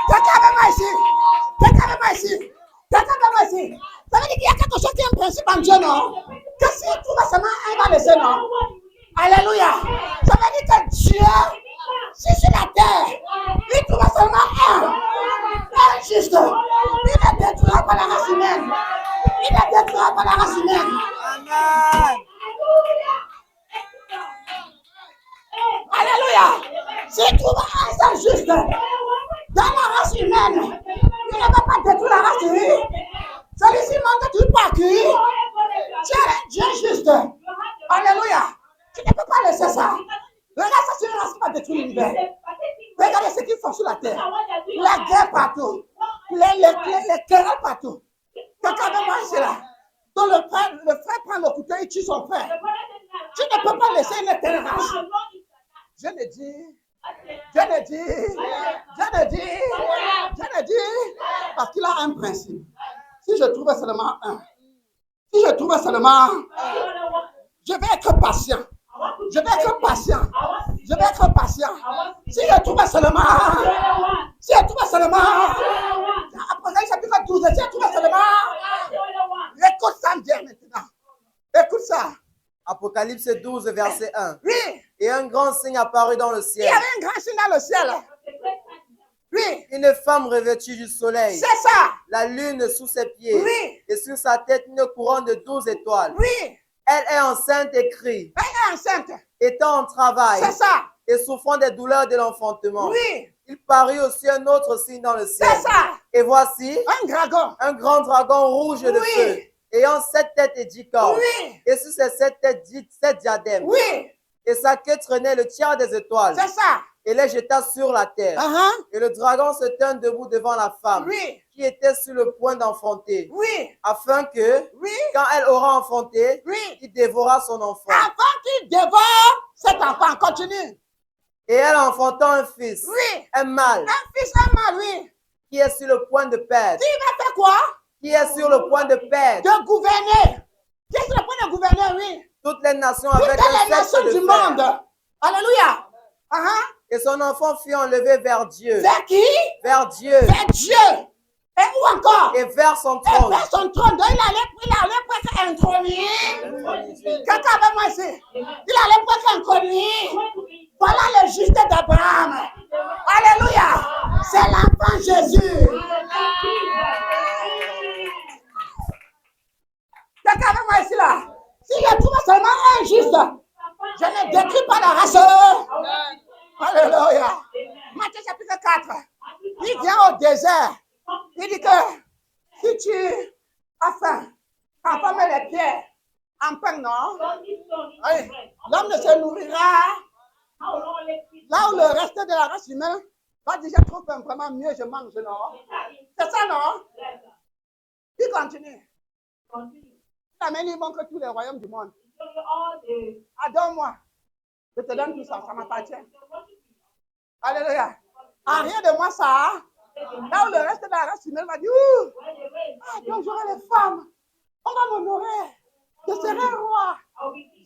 Quelqu'un avec moi ici. Quelqu'un avec moi ici. Quelqu'un avec moi ici. Ça veut dire qu'il y a quelque chose qui est un principe en Dieu, non? Que s'il trouve seulement un, il va laisser, non? Alléluia. Ça veut dire que Dieu, si sur la terre, il trouve seulement un juste, il ne détruira pas la race humaine. Il ne détruira pas la race humaine. Amen. Alléluia. S'il trouve un seul juste dans la race humaine, il ne va pas détruire la race humaine. Celui-ci manque tout par qui. Tu es un Dieu juste. Alléluia. Tu ne peux pas laisser ça. Regarde, ça c'est une race qui va détruire l'univers. Regardez ce qu'ils font sur la terre. La guerre partout. Les querelles partout. Quelqu'un avec moi, c'est là. Donc le frère prend le couteau et tue son frère. Tu ne peux pas laisser une telle race. Je le dis. Parce qu'il a un principe. Si je trouve seulement un. Je vais être patient. Si je trouve seulement. Après, chapitre 12, si je trouve seulement. Écoute ça bien maintenant. Écoute ça. Apocalypse 12, verset 1. Oui. Et un grand signe apparut dans le Il y ciel. avait un grand signe dans le ciel. Oui. Une femme revêtue du soleil. C'est ça. La lune sous ses pieds. Oui. Et sur sa tête une couronne de 12 étoiles. Oui. Elle est enceinte et crie. Elle est enceinte. Étant en travail. C'est ça. Et souffrant des douleurs de l'enfantement. Oui. Il parut aussi un autre signe dans le ciel. C'est ça. Et voici Un dragon. un grand dragon rouge de feu, ayant 7 têtes et 10 cornes. Oui. Et sur ces 7 têtes, 7 diadèmes. Oui. Et sa queue traînait le tiers des étoiles. C'est ça. Et les jeta sur la terre. Et le dragon se tint debout devant la femme, Oui. qui était sur le point d'enfanter, Oui. afin que, Oui. quand elle aura enfanté, Oui. il dévora son enfant. Avant qu'il dévore cet enfant, continue. Et elle enfantant un fils, Oui. un mâle, Un fils, un mâle, oui. qui est sur le point de perdre. Qui va faire quoi? Qui est sur le point de perdre. De gouverner. Qui est sur le point de gouverner, oui. Toutes les nations Toutes avec les un nations sceptre de du fer. monde. Alléluia. Et son enfant fut enlevé vers Dieu. Vers qui? Vers Dieu. Vers Dieu. Et où encore? Et vers son Et trône. vers son trône. Donc il allait presque intronisé. Quelqu'un avec moi ici. Il allait presque intronisé. Voilà le juste d'Abraham. Alléluia. C'est l'enfant Jésus. Quelqu'un avec moi ici là. Si je trouve seulement un juste, je ne décris pas la race. Alléluia. Matthieu chapitre 4. Il vient au désert. Il dit que si tu as faim, transforme les pierres en pain, non? Oui. L'homme ne se nourrira. Là où le reste de la race humaine va dire j'ai trop faim, vraiment mieux je mange, non? C'est ça, non? Il continue. La main lui montre tous les royaumes du monde. Adore-moi. Je te donne tout ça, ça m'appartient. Alléluia. En rien de moi ça. Là où le reste de la race humaine va dire, donc j'aurai les femmes. On va m'honorer. Je serai roi.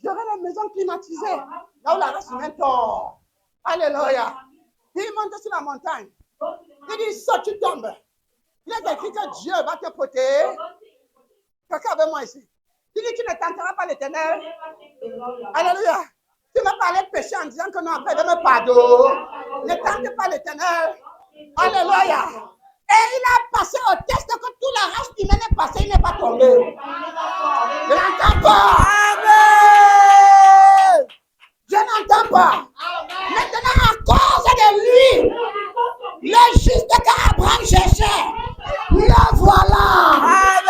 J'aurai la maison climatisée. Là où la race humaine tombe. Alléluia. Il monte sur la montagne. Il dit, saute, tu tombes. Il est écrit que Dieu va te protéger. Quelqu'un avec moi ici. Il dit, tu ne tenteras pas l'Éternel. Alléluia. Tu m'as parlé de péché en disant que non, après, de me pardonner. Ne tente pas l'Éternel. Alléluia. Et il a passé au test que toute la race humaine est passée, il n'est pas tombé. Je n'entends pas. Amen. Je n'entends pas. Maintenant, à cause de lui, le juste qu'Abraham cherchait, le voilà. Amen.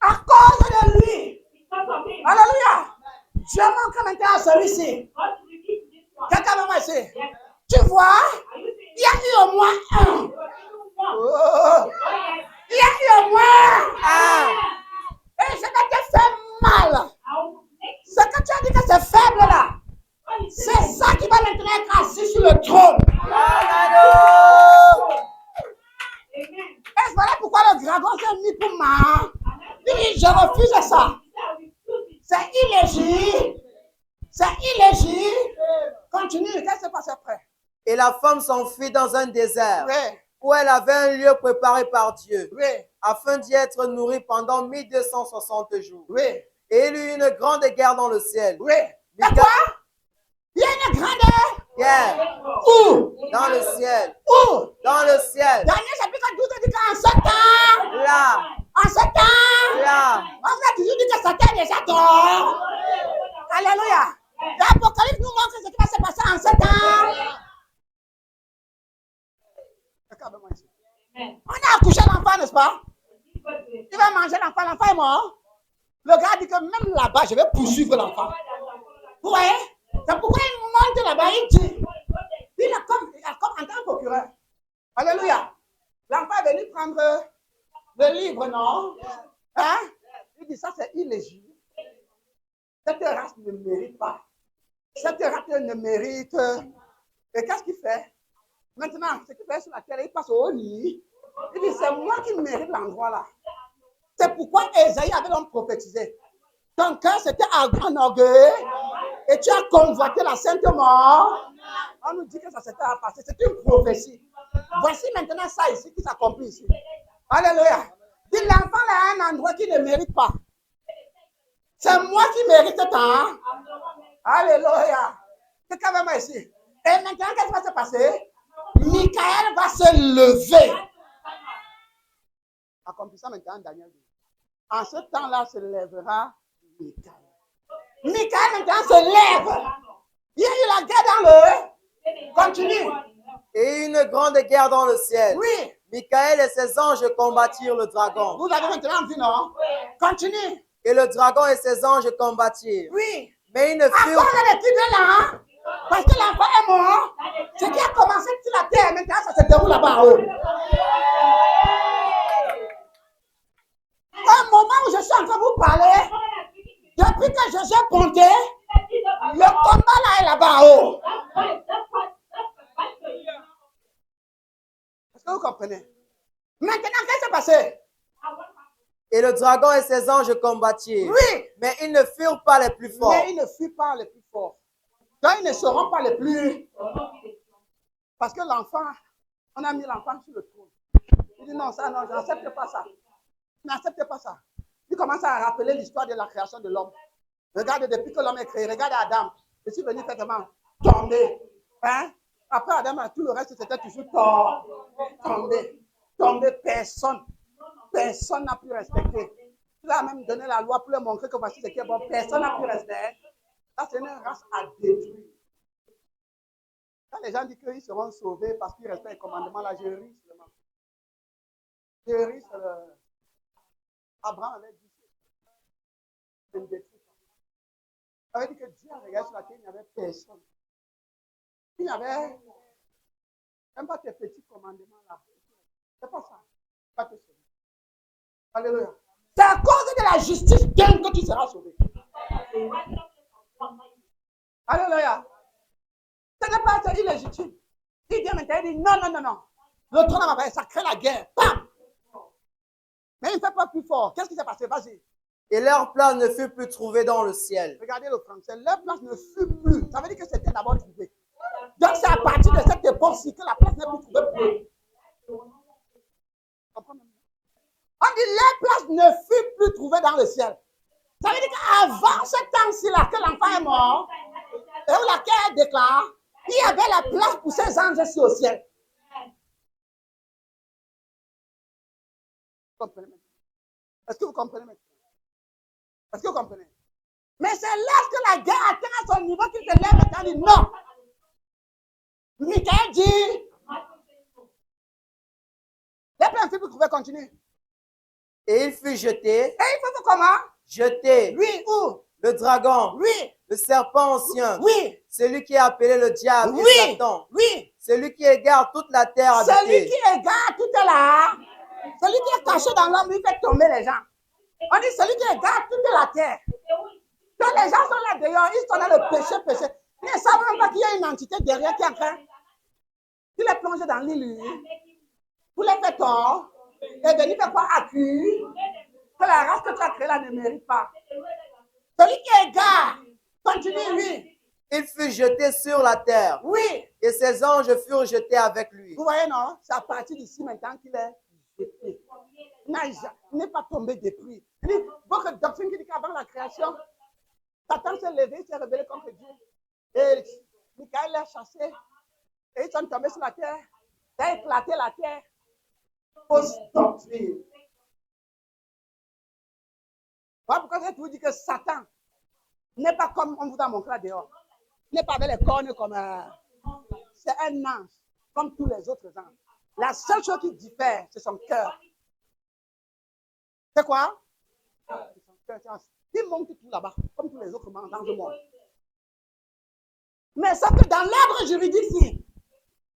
À cause de lui. Alléluia. Je manque maintenant à celui-ci. Quelqu'un va ici. Tu vois, il y a eu au moins un. Oh. Il y a eu au moins un. Et ce que tu fais mal, ce que tu as dit que c'est faible là, c'est ça qui va maintenant être assis sur le trône. Et voilà pourquoi le dragon s'est mis pour moi. Il dit, je refuse ça. C'est illégitime. C'est illégitime. Continue, qu'est-ce qui se passe après? Et la femme s'enfuit dans un désert, Oui. où elle avait un lieu préparé par Dieu, Oui. afin d'y être nourrie pendant 1260 jours. Oui. Et il eut une grande guerre dans le ciel. Oui. Et quoi? Il y a une grande Guerre où? dans le ciel. Où? Dans le ciel. Daniel chapitre 12 dit qu'en ce temps, Là. en ce temps, Là. on a toujours dit que Satan est déjà tort. Alléluia. L'Apocalypse nous montre ce qui va se passer en ce temps. Quelqu'un avec moi ici. On a accouché l'enfant, n'est-ce pas? Il va manger l'enfant, l'enfant est mort. Le gars dit que même là-bas, je vais poursuivre l'enfant. Vous voyez? C'est pourquoi il monte là-bas, il dit. Il a comme en tant que procureur. Alléluia. L'enfant est venu prendre le livre, non? Hein? Il dit ça, c'est illégitime. Cette race ne mérite pas. Cette race ne mérite. Et qu'est-ce qu'il fait? Maintenant, ce qu'il fait sur la terre, il passe au lit. Il dit, c'est moi qui mérite l'endroit là. C'est pourquoi Esaïe avait donc prophétisé. Ton cœur s'était enorgueilli et tu as convoité la sainte mort. On nous dit que ça s'était passé. C'est une prophétie. Voici maintenant ça ici qui s'accomplit ici. Alléluia. Dis, l'enfant là a un endroit qu'il ne mérite pas. C'est moi qui mérite tant. Alléluia. Quelqu'un va moi ici. Et maintenant, qu'est-ce qui va se passer? Michael va se lever. Accomplissant maintenant Daniel. En ce temps-là se lèvera Michael. Michael maintenant se lève. Il y a eu la guerre dans le. Continue. Et une grande guerre dans le ciel. Oui. Michael et ses anges combattirent le dragon. Vous avez maintenant vu, non? Continue. Et le dragon et ses anges combattirent. Oui. Mais ils ne À furent cause de l'étude là, parce que l'enfant est mort, ce qui a commencé sur la terre, maintenant ça se déroule là-bas en haut. Un moment où je suis en train de vous parler, depuis que je suis monté, le combat là est là-bas en haut. Est-ce que vous comprenez? Maintenant, qu'est-ce qui s'est passé? Et le dragon et ses anges combattirent. Oui. Mais ils ne furent pas les plus forts. Mais ils ne furent pas les plus forts. Donc ils ne seront pas les plus. Parce que l'enfant, on a mis l'enfant sur le trône. Il dit non, ça, non, je n'accepte pas ça. Je n'accepte pas ça. Il commence à rappeler l'histoire de la création de l'homme. Regarde, depuis que l'homme est créé, regarde Adam. Je suis venu effectivement tomber. Hein? Après Adam, tout le reste, c'était toujours tombé. Tombé, personne. Personne n'a pu respecter. Tu as même donné la loi pour leur montrer que voici ce qui est bon. Personne n'a pu respecter. Ça, c'est une race à détruire. Quand les gens disent qu'ils seront sauvés parce qu'ils respectent les commandements, là, je ris seulement. Je ris seulement. Abraham avait dit je ne détruis pas. Il avait dit que Dieu a regardé sur la terre, il n'y avait personne. Il n'y avait même pas tes petits commandements là. C'est pas ça. Pas te sauver. Alléluia. C'est à cause de la justice d'Dieu que tu seras sauvé. Alléluia. Ce n'est pas illégitime. Il dit maintenant, il dit non. Le trône va ça crée la guerre. Bam! Mais il ne fait pas plus fort. Qu'est-ce qui s'est passé? Vas-y. Et leur place ne fut plus trouvée dans le ciel. Regardez le français. Leur place ne fut plus. Ça veut dire que c'était d'abord trouvé. Donc c'est à partir de cette époque-ci que la place n'est plus trouvée. On dit leur place ne fut plus trouvée dans le ciel. Ça veut dire qu'avant ce temps-ci-là, que l'enfant est mort, et où la terre déclare, il y avait la place pour ces anges ici au ciel. Est-ce que vous comprenez maintenant? Est-ce que vous comprenez? Mais c'est lorsque la guerre atteint à son niveau qu'il se lève et dit non. Michael dit, les plans fut trouver, continue. Et il fut jeté. Et il faut comment? Jeté. Oui, où? Le dragon. Oui. Le serpent ancien. Oui. Celui qui est appelé le diable Oui. et Satan. Oui. Celui qui égare toute la terre habitée. Celui qui égare toute la. Celui qui est caché dans l'homme, il fait tomber les gens. On dit celui qui égare toute la terre. Quand les gens sont là dehors, ils sont dans le péché. Ils ne savent même pas qu'il y a une entité derrière qui est en train. Qui les plonge dans l'île. Vous les faites tort. Et venir faire quoi? Accuse. Que la race que tu as créée là ne mérite pas. Celui qui égare. Continue, lui. Il fut jeté sur la terre. Oui. Et ses anges furent jetés avec lui. Vous voyez, non? C'est à partir d'ici maintenant qu'il est jeté. Il n'est pas tombé détruit. Votre doctrine qui dit qu'avant la création, Satan s'est levé, il s'est rebellé contre Dieu. Et Michael l'a chassé. Et ils sont tombés sur la terre. Il a éclaté la terre. Fausse doctrine. Voilà pourquoi je vous dis que Satan n'est pas comme on vous a montré là dehors. Il n'est pas avec les cornes comme. C'est un ange, comme tous les autres anges. La seule chose qui diffère, c'est son cœur. C'est quoi? C'est son cœur. Il monte tout là-bas, comme tous les autres dans le monde. Mais ça que dans l'ordre juridique,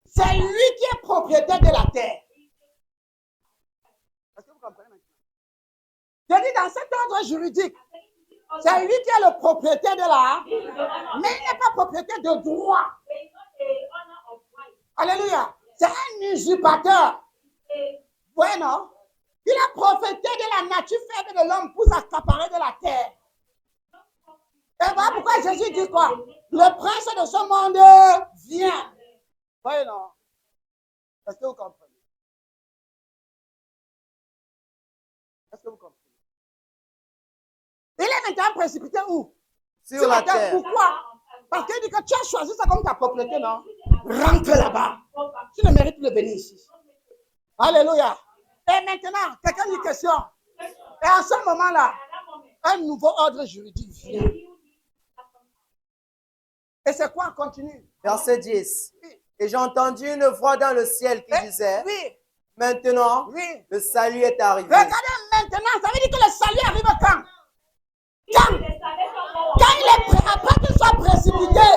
c'est lui qui est propriétaire de la terre. Est-ce que vous comprenez maintenant? Je dis dans cet ordre juridique, c'est lui qui est le propriétaire de la, mais il n'est pas propriétaire de droit. Alléluia. C'est un usurpateur. Bueno. Il est propriétaire de la nature faible de l'homme pour s'accaparer de la terre. Et voilà pourquoi Jésus dit quoi? Le prince de ce monde vient. Oui, non. Est-ce que vous comprenez? Est-ce que vous comprenez? Il est maintenant précipité où? Sur la terre. Pourquoi? Parce qu'il dit que tu as choisi ça comme ta propriété, non? Rentre là-bas. Tu ne mérites plus de venir ici. Alléluia. Et maintenant, quelqu'un dit question. Et à ce moment-là, un nouveau ordre juridique vient. Et c'est quoi? Continue. Verset 10. Oui. Et j'ai entendu une voix dans le ciel qui disait, oui. Maintenant, Oui. le salut est arrivé. Regardez maintenant, ça veut dire que le salut arrive quand? Quand il est prêt, après qu'il soit précipité,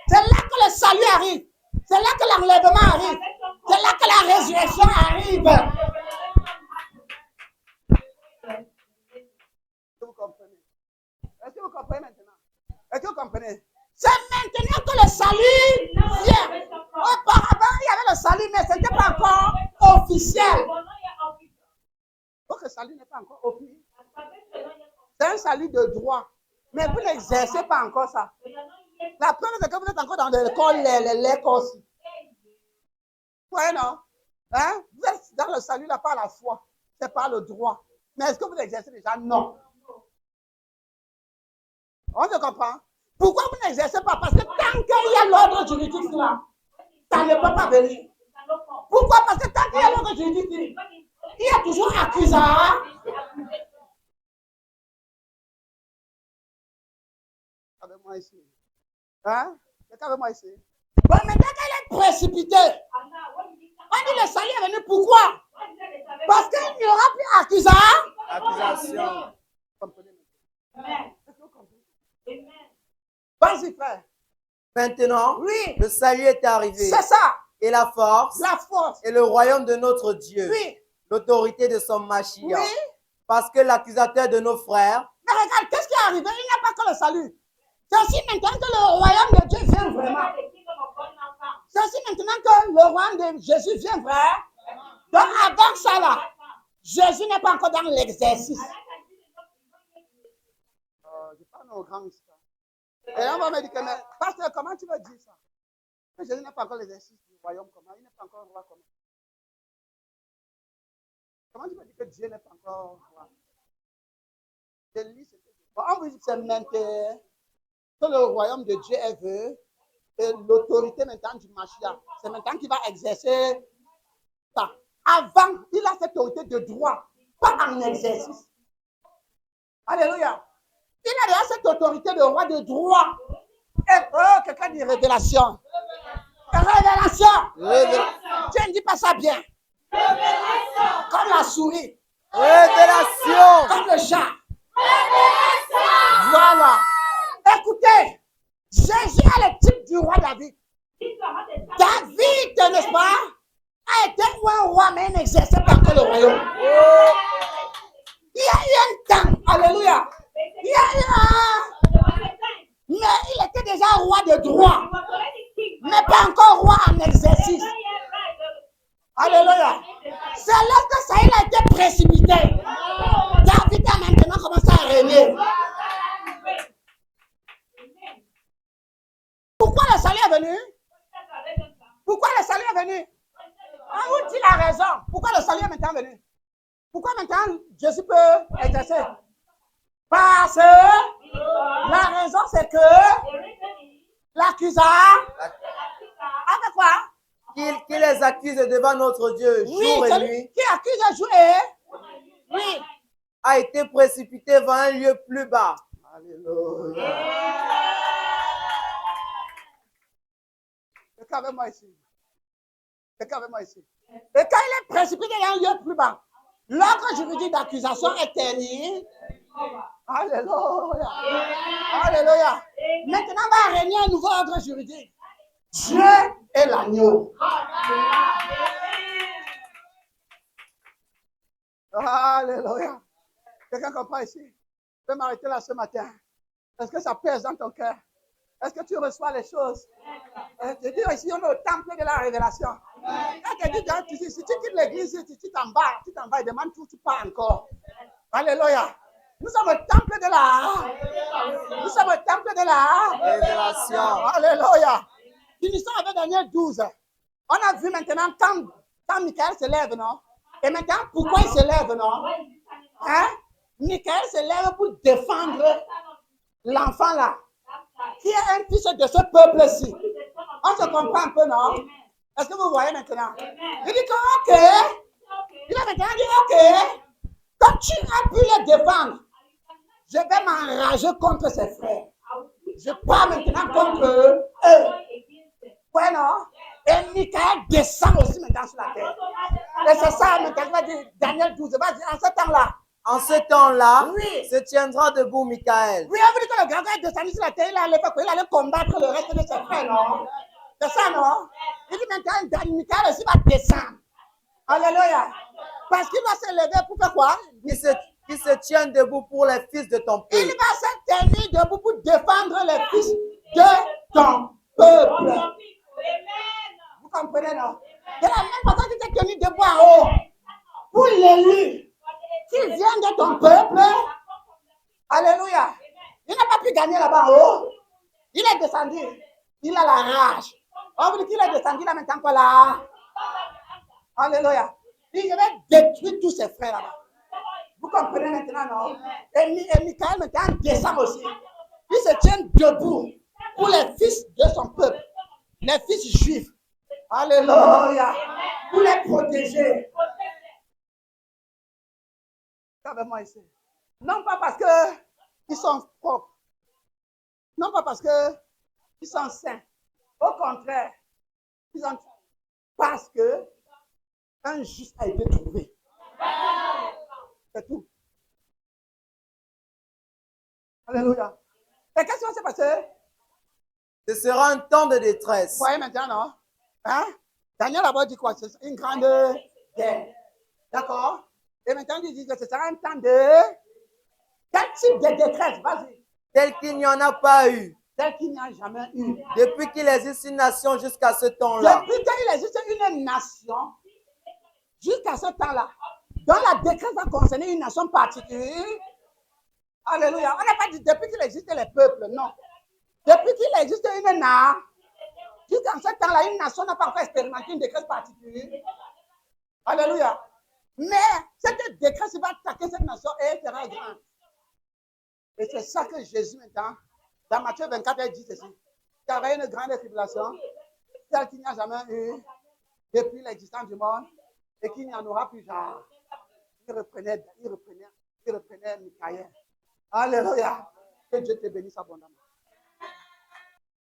c'est là que le salut arrive. C'est là que l'enlèvement arrive. C'est là que la résurrection arrive. Est-ce que vous comprenez? Est-ce que vous comprenez maintenant? Est-ce que vous comprenez? C'est maintenant que le salut vient. Auparavant, il y avait le salut, mais ce n'était pas encore officiel. Donc le salut n'est pas encore officiel. C'est un salut de droit. Mais vous n'exercez pas encore ça. La preuve, c'est que vous êtes encore dans l'école aussi. Ouais, non? Hein? Vous êtes dans le salut là par la foi. C'est par le droit. Mais est-ce que vous l'exercez déjà? Non. On se comprend? Pourquoi vous n'exercez pas? Parce que tant qu'il y a l'ordre juridique là, ça ne peut pas venir. Pourquoi? Parce que tant qu'il y a l'ordre juridique, il y a toujours accusat. Avec moi ici. Hein? C'est avec moi ici. Bon, maintenant qu'elle est précipitée, on dit le salut est venu. Pourquoi? Parce qu'il n'y aura plus accusation. Amen. Vas-y, frère. Maintenant, oui. Le salut est arrivé. C'est ça. Et la force. Et le royaume de notre Dieu. Oui. L'autorité de son Mashiach. Oui. Parce que l'accusateur de nos frères. Mais regarde, qu'est-ce qui est arrivé? Il n'y a pas que le salut. C'est aussi maintenant que le royaume de Dieu vient vraiment. C'est aussi maintenant que le royaume de Jésus vient vrai. Donc avant ça là, Jésus n'est pas encore dans l'exercice. Je parle aux grands histoires. Et on va me dire que, mais pasteur, comment tu veux dire ça? Que Jésus n'est pas encore l'exercice du royaume comment? Il n'est pas encore roi comment? Comment tu veux dire que Dieu n'est pas encore roi? On vous dit que c'est maintenant que le royaume de Dieu est venu et l'autorité maintenant du Mashiach. C'est maintenant qu'il va exercer ça. Avant, il a cette autorité de droit, pas en exercice. Alléluia. Il a déjà cette autorité de roi de droit. Et quelqu'un dit révélation. Révélation. Tu ne dis pas ça bien. Révélation. Comme la souris. Révélation. Comme le chat. Révélation. Voilà. Écoutez, Jésus est le type du roi David. David, n'est-ce pas, a été un roi, mais il n'exerçait pas que le royaume. Il y a eu un temps, alléluia. Il y a eu mais il était déjà roi de droit, mais pas encore roi en exercice. Alléluia. C'est lorsque Saül a été précipité. David a maintenant commencé à régner. Pourquoi le salut est venu? Pourquoi le salut est venu? On dit la raison. Pourquoi le salut est maintenant venu? Pourquoi maintenant Jésus peut exercer? Parce que la raison c'est que l'accusant avec quoi? Qui les accuse devant notre Dieu jour et nuit. Qui accuse jour et oui. A été précipité vers un lieu plus bas. Alléluia. Avec moi ici. Quelqu'un avec moi ici. Et quand il est précipité dans un lieu plus bas, l'ordre juridique d'accusation est terni. Alléluia. Alléluia. Maintenant, on va régner un nouveau ordre juridique. Dieu est l'agneau. Alléluia. Quelqu'un comprend ici? Je vais m'arrêter là ce matin. Est-ce que ça pèse dans ton cœur? Est-ce que tu reçois les choses? Je dis ici, on est au temple de la révélation. Quand tu dis, si tu quittes l'église, tu t'en vas et demandes où tu pars encore. Alléluia. Nous sommes au temple de la. Nous sommes au temple de la révélation. Alléluia. Finissons avec Daniel 12. On a vu maintenant quand Michael se lève, non? Et maintenant, pourquoi il se lève, non? Hein? Michael se lève pour défendre l'enfant là, qui est un fils de ce peuple-ci. On se comprend un peu, non? Est-ce que vous voyez maintenant? Il dit que, ok. Il a maintenant dit, ok. Quand tu as pu les défendre, je vais m'enrager contre ses frères. Je pars maintenant contre eux. Ouais, non? Et Michael descend aussi maintenant sur la terre. Et c'est ça, maintenant, il va dire, Daniel 12, va dire, en ce temps-là. En ce temps-là, Oui. se tiendra debout Michael. Oui, on veut dire que le grand gars est descendu sur la terre, il allait combattre le reste de ses frères, non? C'est ça, non? Il dit maintenant, Michael aussi va descendre. Alléluia. Parce qu'il va se lever pour faire quoi? Qui se tienne debout pour les fils de ton Il peuple. va se tenir debout pour défendre les fils de ton peuple. Vous comprenez, non? De la même façon qu'il s'est tenu debout en haut pour l'élu qui vient de ton peuple. Alléluia. Il n'a pas pu gagner là-bas en haut. Il est descendu. Il a la rage. On veut dire qu'il est descendu là maintenant quoi là? Alléluia. Il dit, je vais détruire tous ses frères là-bas. Vous comprenez maintenant, non? Et Michael maintenant descend aussi. Il se tient debout pour les fils de son peuple, les fils juifs. Alléluia. Pour les protéger. Avec-moi ici. Non pas parce qu'ils sont propres. Non pas parce qu'ils sont saints. Au contraire, parce que un juste a été trouvé. C'est tout. Alléluia. Et qu'est-ce qui va se passer? Ce sera un temps de détresse. Vous voyez maintenant, non? Hein? Daniel a dit quoi? C'est une grande guerre. D'accord? Et maintenant, il dit que ce sera un temps de... Quel type de détresse? Vas-y. Tel qu'il n'y en a pas eu. Tel qu'il n'y a jamais eu. Depuis qu'il existe une nation jusqu'à ce temps-là. Depuis qu'il existe une nation, jusqu'à ce temps-là, dont la détresse va concerner une nation particulière. Alléluia. On n'a pas dit depuis qu'il existe les peuples, non. Depuis qu'il existe une nation, jusqu'à ce temps-là, une nation n'a pas encore expérimenté une détresse particulière. Alléluia. Mais cette détresse va attaquer cette nation et elle sera grande. Et c'est ça que Jésus maintenant, dans Matthieu 24, il dit ceci. Il y aura une grande tribulation, celle qu'il n'y a jamais eu depuis l'existence du monde, et qu'il n'y en aura plus jamais. Il reprenait Michael. Alléluia. Que Dieu te bénisse abondamment.